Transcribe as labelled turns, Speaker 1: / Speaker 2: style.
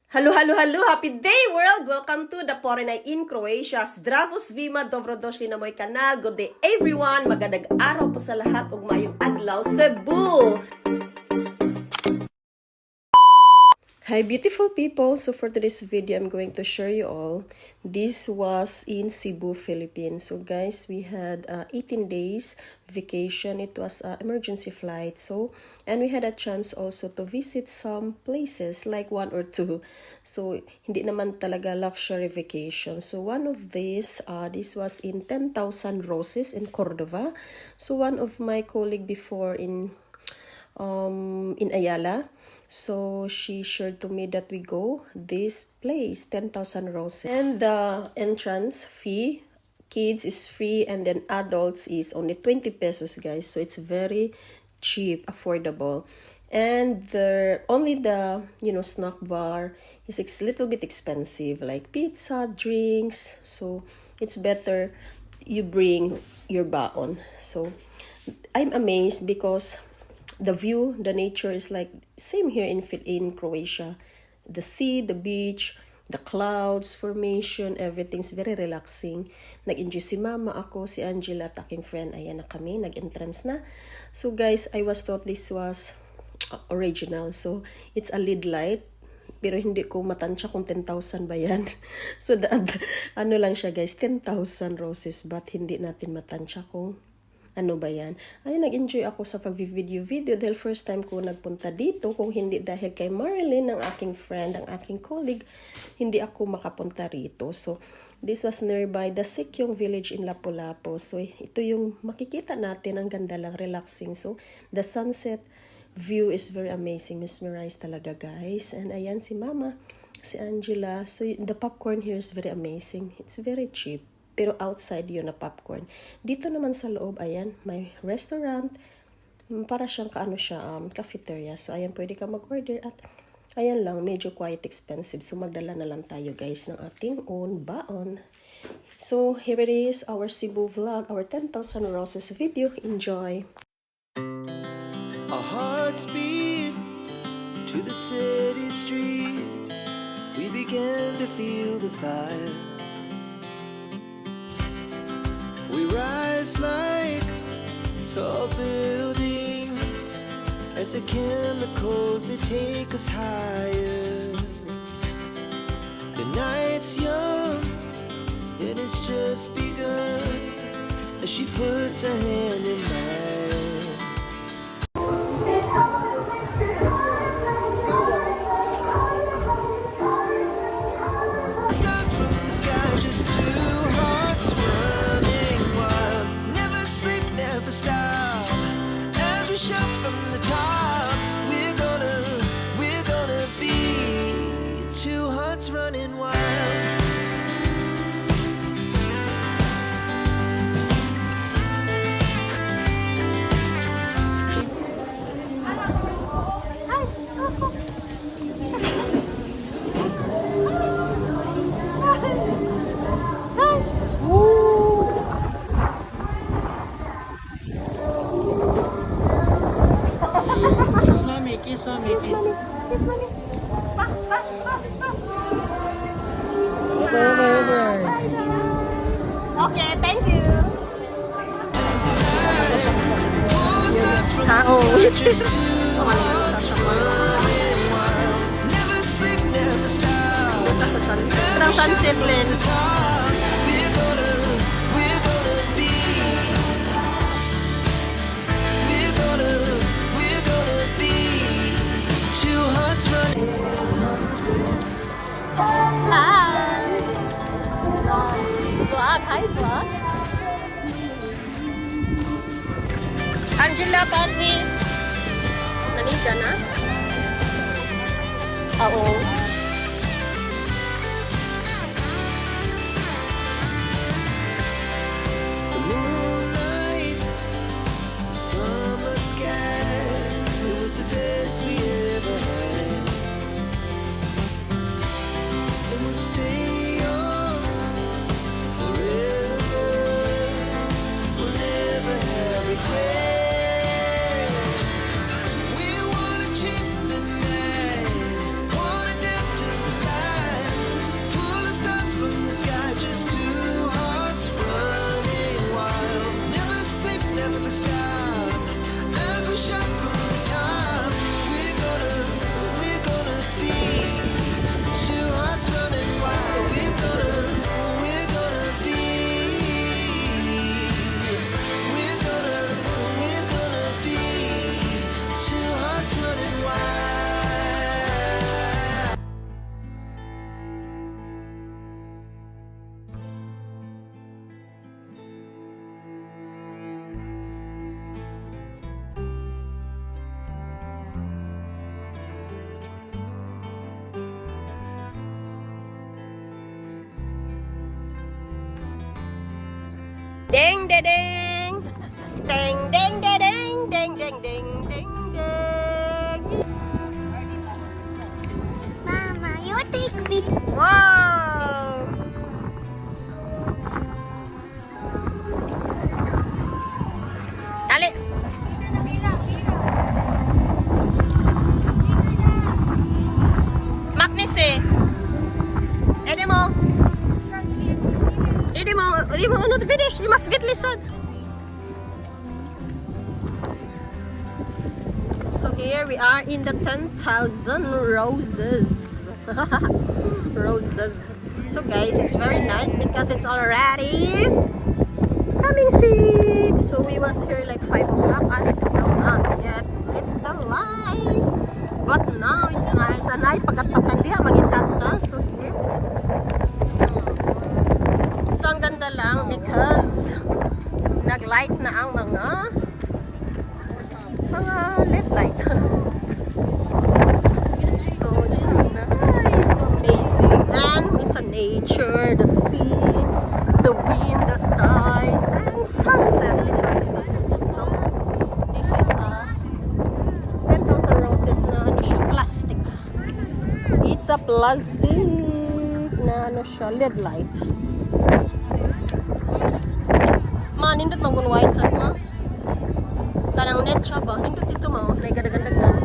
Speaker 1: Hello, hello, hello! Happy day, world! Welcome to the Porenay in Croatia. Zdravo svima, dobrodošli na moj kanal. Good day, everyone! Magandang araw po sa lahat ug maayong adlaw, Cebu! Hi, beautiful people! So for today's video, I'm going to share you all. This was in Cebu, Philippines. So guys, we had 18 days vacation. It was an emergency flight. And we had a chance also to visit some places like one or two. So hindi naman talaga luxury vacation. So one of these, this was in 10,000 Roses in Cordova. So one of my colleague before in Ayala. So she shared to me that we go this place, 10,000 Roses. And the entrance fee, kids is free, and then adults is only 20 pesos, guys. So it's very cheap, affordable. And only the snack bar is a little bit expensive, like pizza, drinks. So it's better you bring your baon. So I'm amazed because the view, the nature is like same here in Croatia. The sea, the beach, the clouds, formation, everything's very relaxing. Nag-enjoy si Mama, ako, si Angela, at aking friend. Ayan na kami, nag-entrance na. So guys, I was thought this was original. So it's a lead light. Pero hindi ko matansya kung 10,000 ba yan. So ano lang siya guys, 10,000 roses, but hindi natin matansya kung ano ba yan? Ay, nag-enjoy ako sa pag-video dahil first time ko nagpunta dito. Kung hindi dahil kay Marilyn, ang aking friend, ang aking colleague, hindi ako makapunta rito. So, this was nearby the Sikyong village in Lapu-Lapu. So, ito yung makikita natin. Ang ganda lang, relaxing. So, the sunset view is very amazing. Mesmerized talaga, guys. And ayan si Mama, si Angela. So, the popcorn here is very amazing. It's very cheap. Pero outside yun na popcorn. Dito naman sa loob, ayan, may restaurant. Para siyang cafeteria. So, ayan, pwede ka mag-order. At, ayan lang, medyo quite expensive. So, magdala na lang tayo, guys, ng ating own baon. So, here it is, our Cebu vlog, our 10,000 Roses video. Enjoy!
Speaker 2: Our hearts beat to the city streets. We began to feel the fire. We rise like tall buildings as the chemicals, they take us higher. The night's young, it has just begun as she puts her hand in mine. Stars from the sky, just two hearts running wild. Never sleep, never stop. As we shout from the top, we're gonna be two hearts running wild.
Speaker 3: Kiss mommy, kiss mommy, kiss.
Speaker 1: Kiss mommy.
Speaker 3: Over.
Speaker 1: Okay, thank you.
Speaker 2: Just two hearts running wild. Never sleep, never stop.
Speaker 1: Sa sunset. Ang sunset, Len.
Speaker 2: We're gonna be. We're gonna be two hearts running.
Speaker 1: Hi! Vlog. Hi, vlog. Angela, Pazi. Nanita na? Oo.
Speaker 2: The moonlight, summer sky, it was the best we ever had. And we'll stay on forever. We'll never have regrets. We wanna chase the night, wanna dance
Speaker 1: ding ding. Ding ding ding ding ding ding ding ding.
Speaker 4: Mama, you take me.
Speaker 1: Wow! Dali! Magnis eh! Edi mo! Edi mo, ano to finish? You must fit listen! So here we are in the 10,000 roses. Roses. So guys, it's very nice because it's already coming 6. So we was here like 5 o'clock and it's still not yet. It's the light. But now it's nice. And I pagkat-patan diha mangintas ka. So here. So ang ganda lang because nag-light na ang mga LED light. So it's nice, amazing, and it's a nature, the sea, the wind, the skies, and sunset. It's really sunset. So this is a 10,000 roses na ano siya, plastic. It's a plastic na ano siya, LED light. Nindot mong white sa ma. Kanang net siya ba? Nindot ito mo. Nagadagandagan.